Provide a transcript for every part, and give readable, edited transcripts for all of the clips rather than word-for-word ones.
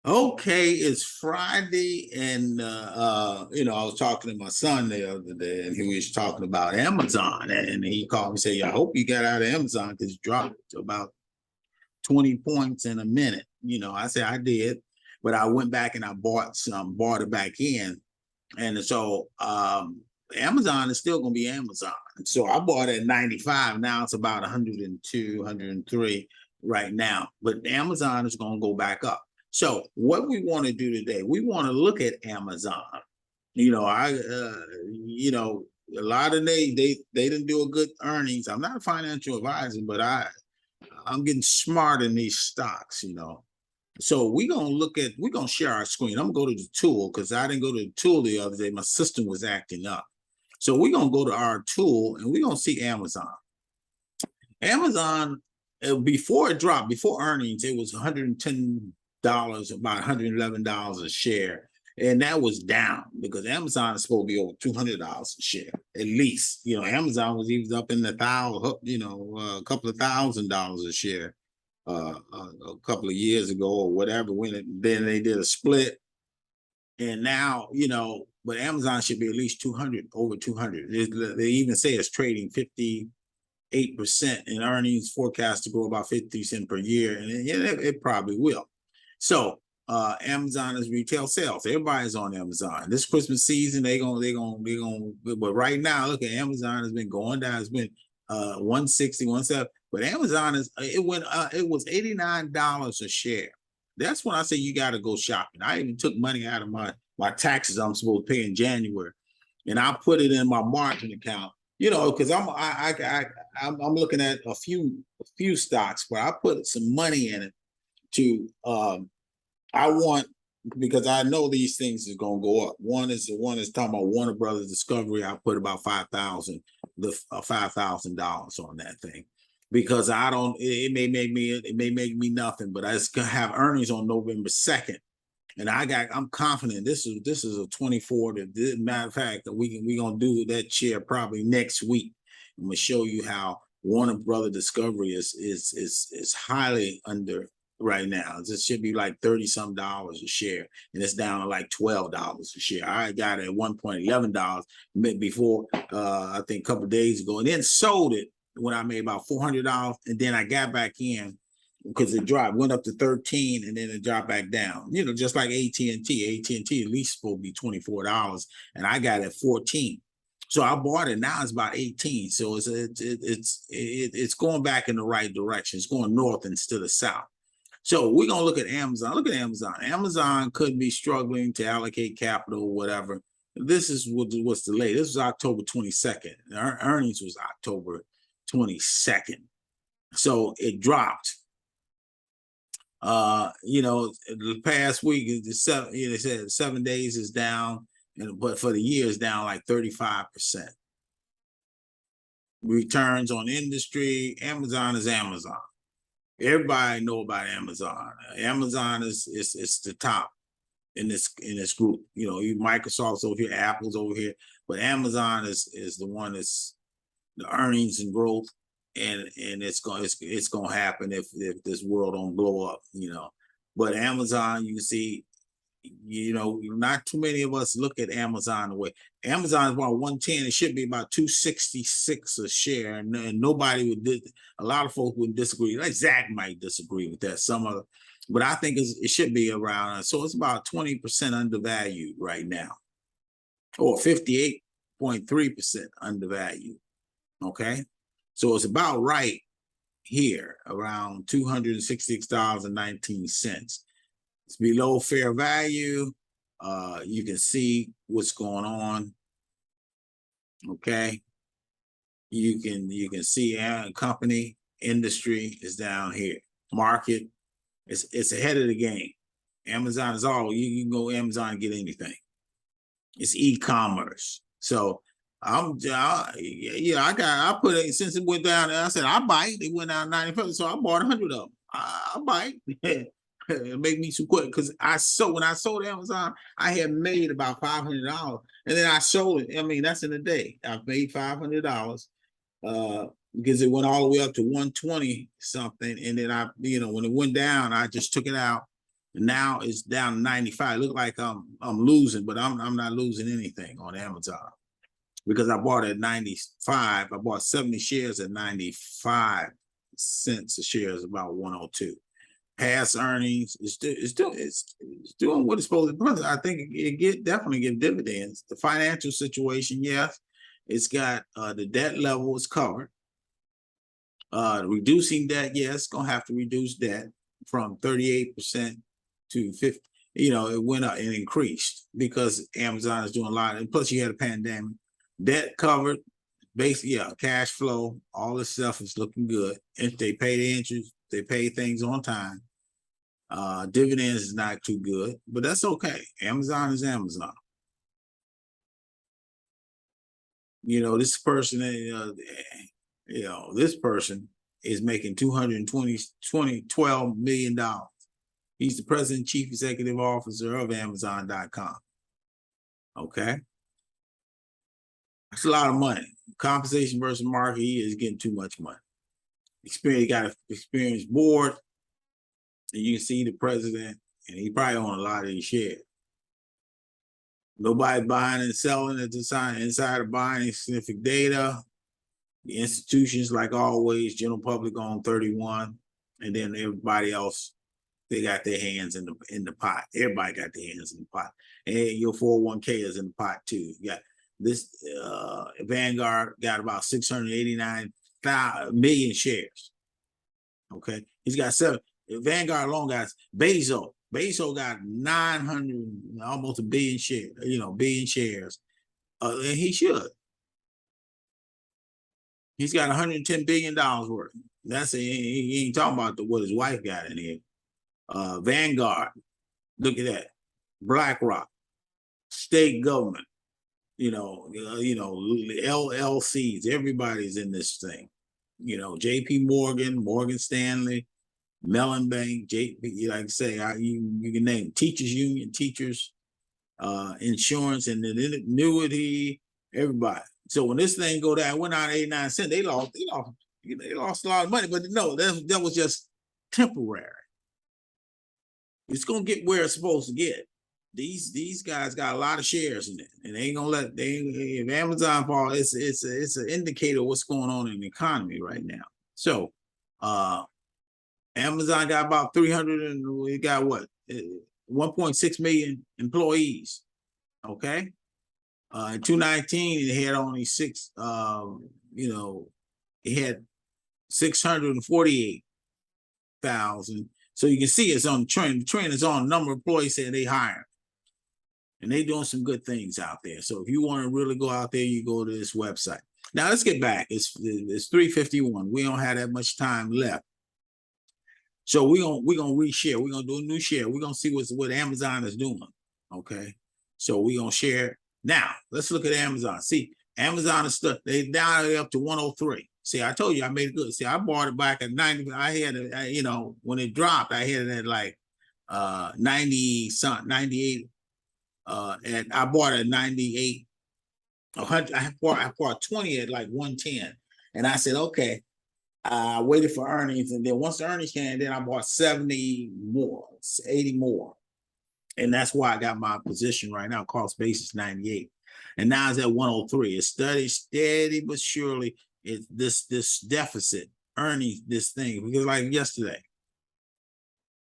Okay, it's Friday, and I was talking to my son the other day, and he was talking about Amazon, and he called me and said, "Yeah, I hope you got out of Amazon because it dropped to about 20 points in a minute." I said I did, but I went back and I bought it back in, and so Amazon is still going to be Amazon. So I bought it at 95. Now it's about 102, 103 right now. But Amazon is going to go back up. So what we want to do today, we want to look at Amazon. A lot of they didn't do a good earnings. I'm not a financial advisor, but I'm getting smart in these stocks. So we're gonna share our screen. I'm gonna go to the tool because I didn't go to the tool the other day. My system was acting up. So we're gonna go to our tool and we're gonna see Amazon. Amazon, before it dropped, before earnings, it was $110, about $111 a share. And that was down because Amazon is supposed to be over $200 a share, at least. Amazon was even up in the thousand, a couple of $1,000 a share a couple of years ago or whatever. Then they did a split, and now but Amazon should be at least 200, over 200. They even say it's trading 58% in earnings, forecast to grow about 50% per year, and it probably will. So Amazon is retail sales. Everybody's on Amazon. This Christmas season, but right now, look at Amazon has been going down. It's been 160, 170. But Amazon it was $89 a share. That's when I say you got to go shopping. I even took money out of my taxes I'm supposed to pay in January, and I put it in my margin account. Because I'm looking at a few stocks where I put some money in it to I want, because I know these things is gonna go up. One is talking about Warner Brothers Discovery. I put about $5,000 on that thing because I don't. It may make me nothing, but it's gonna have earnings on November 2nd, and I'm confident this is a 24. Matter of fact, we gonna do that share probably next week. I'm gonna show you how Warner Brother Discovery is highly under right now. This should be like 30 some dollars a share, and it's down to like $12 a share. I got it at one point $11 before, I think a couple of days ago, and then sold it when I made about $400, and then I got back in because it went up to 13, and then it dropped back down. Just like AT&T. AT&T at least supposed to be $24, and I got it at 14. So I bought it. Now it's about 18. So it's going back in the right direction. It's going north instead of south. So we're gonna look at Amazon. Look at Amazon. Amazon could be struggling to allocate capital, or whatever. This is what's delayed. This was October 22nd. Earnings was October 22nd. So it dropped. The past week, they said 7 days is down, but for the year is down like 35%. Returns on industry. Amazon is Amazon. Everybody know about Amazon. Amazon is the top in this group. Microsoft's over here, Apple's over here, but Amazon is the one that's the earnings and growth, and it's gonna happen if this world don't blow up. But Amazon, you can see, not too many of us look at Amazon the way Amazon is about 110. It should be about 266 a share, and nobody a lot of folks would disagree. Like Zach might disagree with that. But I think it should be around. So it's about 20% undervalued right now, or 58.3% undervalued. Okay, so it's about right here, around $266.19. It's below fair value. You can see what's going on. Okay. You can see company industry is down here. Market it's ahead of the game. Amazon is all you can go Amazon and get anything. It's e-commerce. So I put it since it went down. I said I bite. It went down 90%, so I bought 100 of them. I bite. It made me too quick because when I sold Amazon, I had made about $500, and then I sold it. I mean, that's in a day. I made $500 because it went all the way up to 120 something, and then when it went down, I just took it out Now it's down to 95. Look like I'm losing, but I'm not losing anything on Amazon because I bought at 95. I bought 70 shares at 95 cents a share, is about 102. Past earnings is doing what it's supposed to. Plus, I think it definitely give dividends. The financial situation, yes, it's got the debt level is covered. Reducing debt, yes, gonna have to reduce debt from 38% to 50. You know, it went up and increased because Amazon is doing a lot, and plus you had a pandemic. Debt covered, basically, yeah, cash flow, all this stuff is looking good. If they pay the interest, they pay things on time. Dividends is not too good, but that's okay. Amazon is Amazon. You know, this person, this person is making $12 million. He's the president, chief executive officer of Amazon.com. Okay. That's a lot of money. Compensation versus market, he is getting too much money. Experience, got an experienced board. And you can see the president, and he probably own a lot of these shares. Nobody buying and selling at the time, insider buying specific data. The institutions, like always, general public on 31, and then everybody else, they got their hands in the pot. Everybody got their hands in the pot. And your 401k is in the pot too. You got this Vanguard got about 689 million shares. Okay, he's got 7. Vanguard alone got Bezos. Bezos got 900, almost a billion shares. Billion shares. And he should. He's got $110 billion worth. That's he ain't talking about what his wife got in here. Vanguard, look at that. BlackRock, state government, LLCs, everybody's in this thing. JP Morgan, Morgan Stanley, Mellon Bank, like I say, you can name teachers union, teachers, insurance and the annuity, everybody. So when this thing go down, went down 89 cents, they lost a lot of money, but no, that was just temporary. It's gonna get where it's supposed to get. These guys got a lot of shares in it, and they ain't gonna let if Amazon fall, it's an indicator of what's going on in the economy right now. So Amazon got about 300 and we got what 1.6 million employees. Okay. In 2019, it had only it had 648,000. So you can see it's on the trend. The trend is on number of employees saying they hire. And they doing some good things out there. So if you want to really go out there, you go to this website. Now let's get back. It's 3:51. We don't have that much time left. So we're gonna reshare. We're gonna do a new share. We're gonna see what Amazon is doing. Okay. So we're gonna share. Now let's look at Amazon. See, Amazon is stuff. They down up to 103. See, I told you I made it good. See, I bought it back at 90. I had it, when it dropped, I had it at like 90 something, 98. And I bought it at 98. 100. I bought 20 at like 110. And I said, okay. I waited for earnings, and then once the earnings came, then I bought 70 more, 80 more. And that's why I got my position right now. Cost basis 98. And now it's at 103. It's steady, but surely it's this deficit earning this thing, because like yesterday.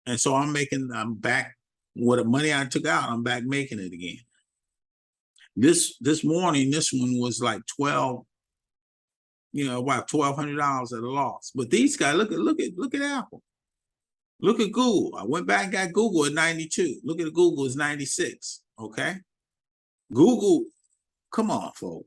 And so I'm back with the money I took out, I'm back making it again. This morning, this one was like 12, about $1,200 at a loss. But these guys, look at Apple. Look at Google. I went back and got Google at 92. Look at Google, it's 96. Okay. Google, come on, folks.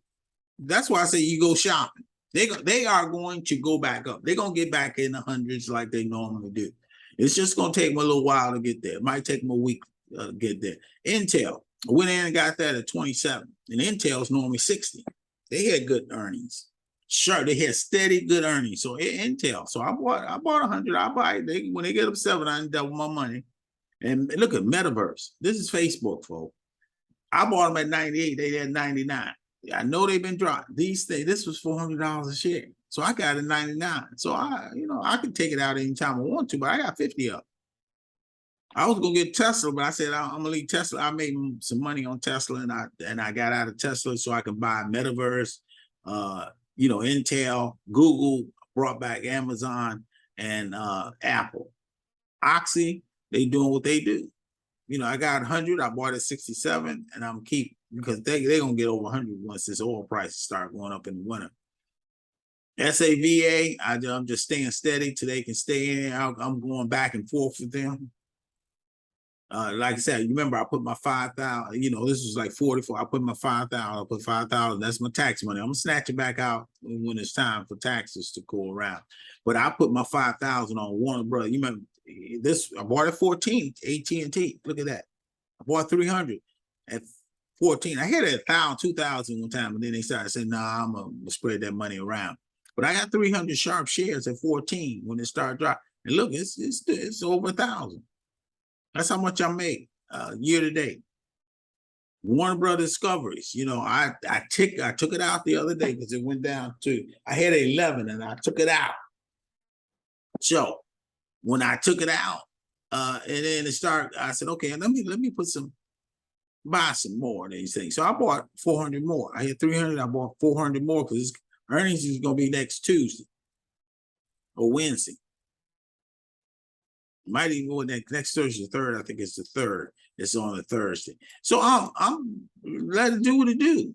That's why I say you go shopping. They are going to go back up. They're going to get back in the hundreds like they normally do. It's just going to take them a little while to get there. It might take them a week to get there. Intel, I went in and got that at 27. And Intel's normally 60. They had good earnings. Sure, they had steady good earnings. So Intel. So I bought 100. I buy it. When they get up 7, I double my money. And look at Metaverse. This is Facebook, folks. I bought them at 98. They had 99. I know they've been dropped. These things. This was $400 a share. So I got it 99. So I can take it out anytime I want to, but I got 50 up. I was gonna get Tesla, but I said I'm gonna leave Tesla. I made some money on Tesla, and I got out of Tesla so I could buy Metaverse, Intel, Google, brought back Amazon, and Apple. Oxy, they doing what they do. I got 100. I bought at 67, and I'm keep because they gonna get over 100 once this oil prices start going up in the winter. SAVA, I'm just staying steady till they can stay in. I'm going back and forth with them. Like I said, you remember I put my 5,000. This was like 44. I put my 5,000. I put 5,000. That's my tax money. I'm gonna snatch it back out when it's time for taxes to go around. But I put my 5,000 on Warner Brothers. You remember this? I bought at 14. AT&T. Look at that. I bought 300 at 14. I hit it 1,000, 2,000 one time, and then they started saying, "Nah, I'm gonna spread that money around." But I got 300 sharp shares at 14 when it started dropping. And look, it's over 1,000. That's how much I made year to date. Warner Brothers Discoveries. I took it out the other day because it went down to, I had 11 and I took it out. So when I took it out, and then it started, I said, okay, let me buy some more of these things. So I bought 400 more. I had 300. I bought 400 more because earnings is going to be next Tuesday or Wednesday. Might even go next Thursday, the 3rd. I think it's the 3rd. It's on a Thursday. So I'm let it do what it do.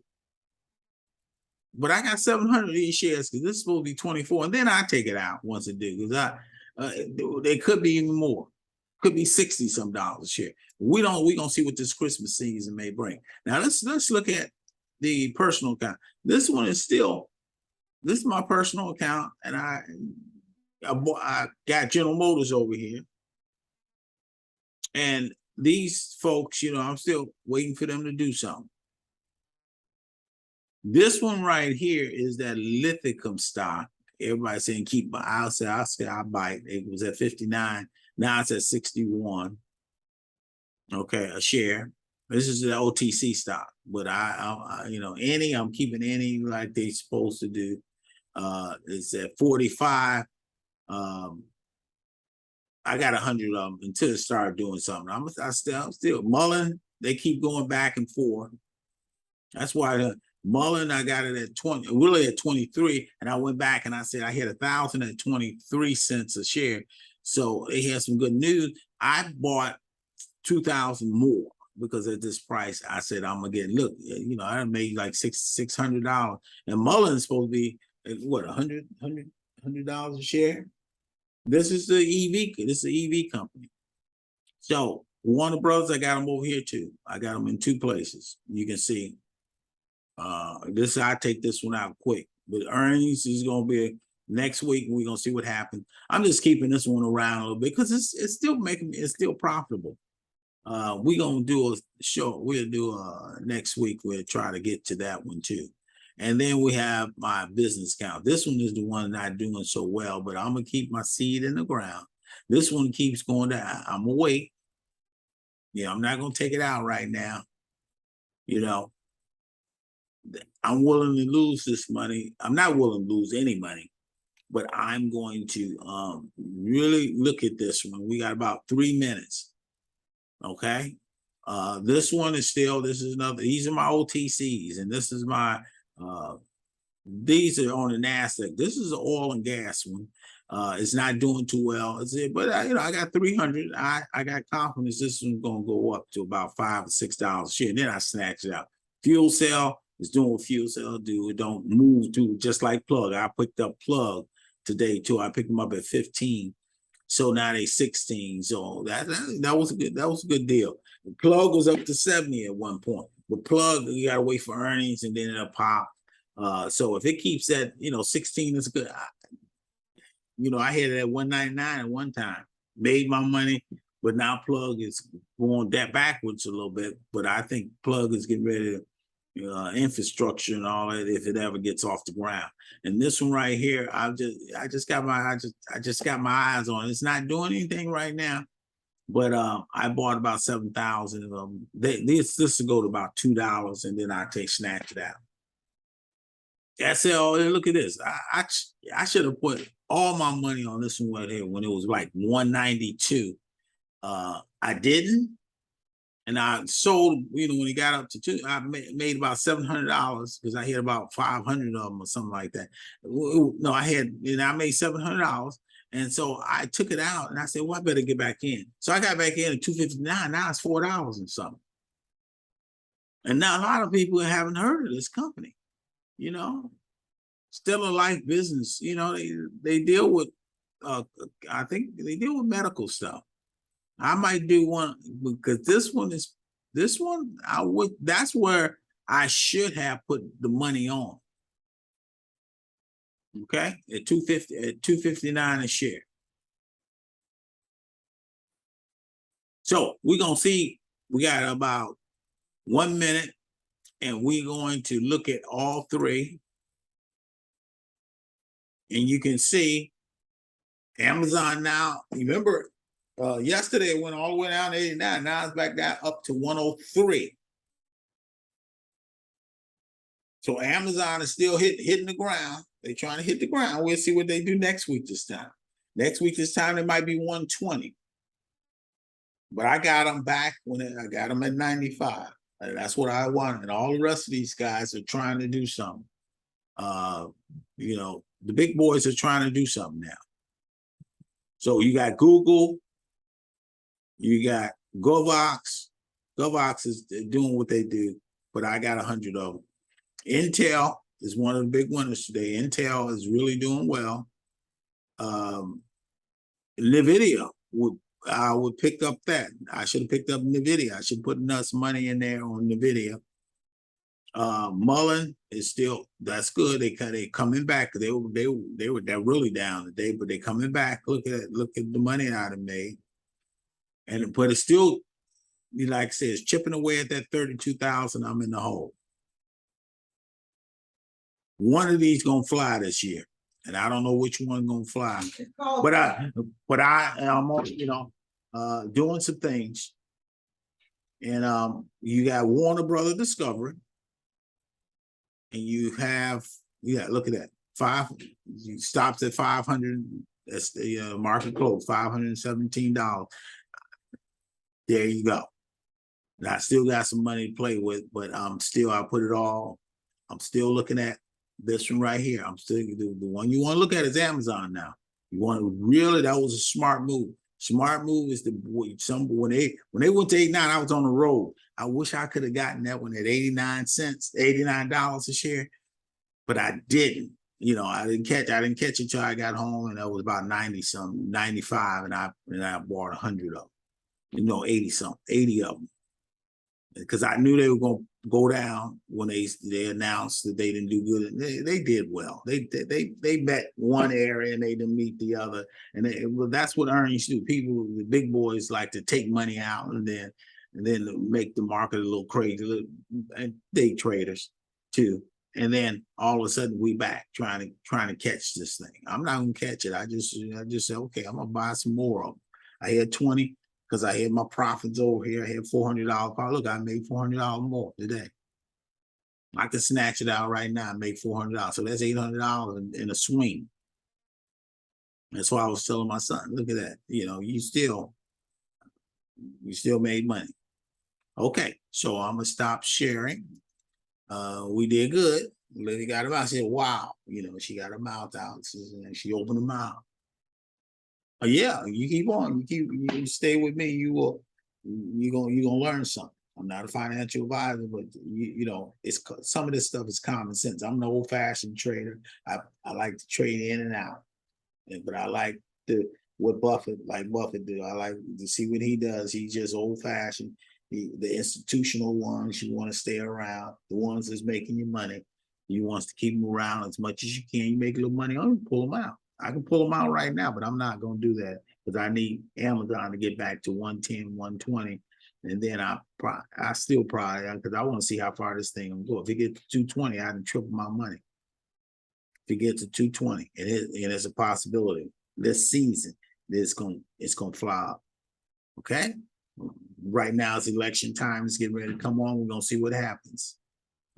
But I got 700 of these shares because this is supposed to be 24, and then I take it out once it do because they could be even more. Could be 60 some dollars a share. We're gonna see what this Christmas season may bring. Now let's look at the personal account. This one is still, this is my personal account, and I got General Motors over here. And these folks, I'm still waiting for them to do something. This one right here is that Lithium stock. Everybody's saying keep, I'll say I buy it. It was at 59. Now it's at 61. Okay, a share. This is the OTC stock, but I'm keeping any like they supposed to do. It's at 45. I got 100 of them until it started doing something. I'm still Mullen. They keep going back and forth. That's why the Mullen, I got it at 20, really at 23, and I went back and I said I hit 1,000 at 23 cents a share. So it had some good news. I bought 2,000 more because at this price, I said I'm gonna get. Look, I made like $600, and Mullen's supposed to be what $100 a share. This is the EV. This is the EV company. So Warner Brothers, I got them over here too. I got them in 2 places. You can see. I take this one out quick. But earnings is gonna be next week. We're gonna see what happens. I'm just keeping this one around a little bit because it's still profitable. We're gonna do a show. We'll do next week. We'll try to get to that one too. And then we have my business account. This one is the one not doing so well, but I'm gonna keep my seed in the ground. This one keeps going down. I'm gonna wait. I'm not gonna take it out right now. I'm willing to lose this money. I'm not willing to lose any money, but I'm going to really look at this one. We got about 3 minutes. Okay. This one is still, this is another, these are my OTCs, and this is my these are on the NASDAQ. This is an oil and gas one. It's not doing too well. But I got 300. I got confidence this one's gonna go up to about $5 or $6 a share. And then I snatch it out. Fuel Cell is doing what Fuel Cell do. It don't move to just like Plug. I picked up Plug today too. I picked them up at 15. So now they 16. So that was a good deal. Plug was up to 70 at one point. But Plug, you gotta wait for earnings and then it'll pop. So if it keeps at 16 is good. I had it at 199 at one time, made my money, but now Plug is going that backwards a little bit. But I think Plug is getting ready to infrastructure and all that if it ever gets off the ground. And this one right here, I just got my eyes on it. It's not doing anything right now, but I bought about 7,000 of them. This will go to about $2, and then I snatch it out. That's it. Oh, look at this. I should have put all my money on this one right here when it was like 192. I didn't. And I sold, you know, when it got up to two, I made about $700 because I had about 500 of them or something like that. No, I had, you know, I made $700. And so I took it out and I said, well, I better get back in. So I got back in at 259. Now it's $4 and something. And now a lot of people haven't heard of this company, you know, still a life business. You know, they deal with, I think they deal with medical stuff. I might do one because this one I would, that's where I should have put the money on. Okay, at 250, at 259 a share. So we're gonna see, we got about 1 minute and we're going to look at all three. And you can see Amazon now, remember yesterday it went all the way down to 89. Now it's back down up to 103. So Amazon is still hitting the ground. They're trying to hit the ground. We'll see what they do next week this time. Next week this time it might be 120. But I got them back when I got them at 95. That's what I want. And all the rest of these guys are trying to do something. You know, the big boys are trying to do something now. So you got Google, you got Govox. Govox is doing what they do, but I got 100 of them. Intel is one of the big winners today. Intel is really doing well. NVIDIA, I would pick up that. I should have picked up NVIDIA. I should put enough money in there on NVIDIA. Mullen is still, that's good. They coming back. They're really down today, but they coming back. Look at the money I done made. But it's still, like I said, it's chipping away at that 32,000. I'm in the hole. One of these gonna fly this year, and I don't know which one gonna fly. But I am, you know, doing some things. And you got Warner Brother Discovery, and you have, yeah, look at that. You stops at 500. That's the market close, $517. There you go. And I still got some money to play with, but still, I put it all. I'm still looking at this one right here. I'm still the one you want to look at is Amazon now. You want to really, that was a smart move. Smart move is when they went to 89, I was on the road. I wish I could have gotten that one at 89 cents, $89 a share, but I didn't. You know, I didn't catch it till I got home, and that was about 90 something, 95, and I bought 100 of them. You know, 80 something, 80 of them. Because I knew they were going to go down when they announced that they didn't do good. They did well. They met one area and they didn't meet the other. And well, that's what earnings do. People, the big boys, like to take money out and then make the market a little crazy. And day traders too. And then all of a sudden we back trying to catch this thing. I'm not gonna catch it. I just said, okay, I'm gonna buy some more of them. I had 20. Because I had my profits over here. I had $400. Look, I made $400 more today. I can snatch it out right now and make $400. So that's $800 in a swing. That's why I was telling my son, look at that. You know, you still made money. Okay, so I'm gonna stop sharing. We did good. Lily got her mouth. I said, wow, you know, she got her mouth out. And she opened her mouth. Yeah, you keep on. You stay with me. You're gonna learn something. I'm not a financial advisor, but you know, it's some of this stuff is common sense. I'm an old-fashioned trader. I like to trade in and out, but I like what Buffett do. I like to see what he does. He's just old-fashioned. The institutional ones you want to stay around. The ones that's making you money, you want to keep them around as much as you can. You make a little money on them, pull them out. I can pull them out right now, but I'm not going to do that because I need Amazon to get back to 110, 120. And then I still probably, because I want to see how far this thing will go. If it gets to 220, I can triple my money. If it gets to 220, and it's a possibility this season, it's going to fly up. Okay? Right now it's election time. It's getting ready to come on. We're going to see what happens.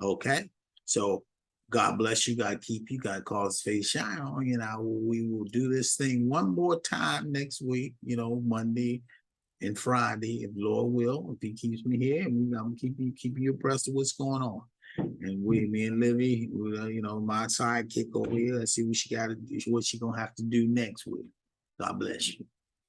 Okay? So God bless you. God keep you. God call his face shine on you. Now we will do this thing one more time next week, you know, Monday. and Friday, if Lord will, if He keeps me here, and I'm gonna keep you abreast of what's going on. And me and Livy, you know, my sidekick over here, let's see what she got to do, what she gonna have to do next week. God bless you.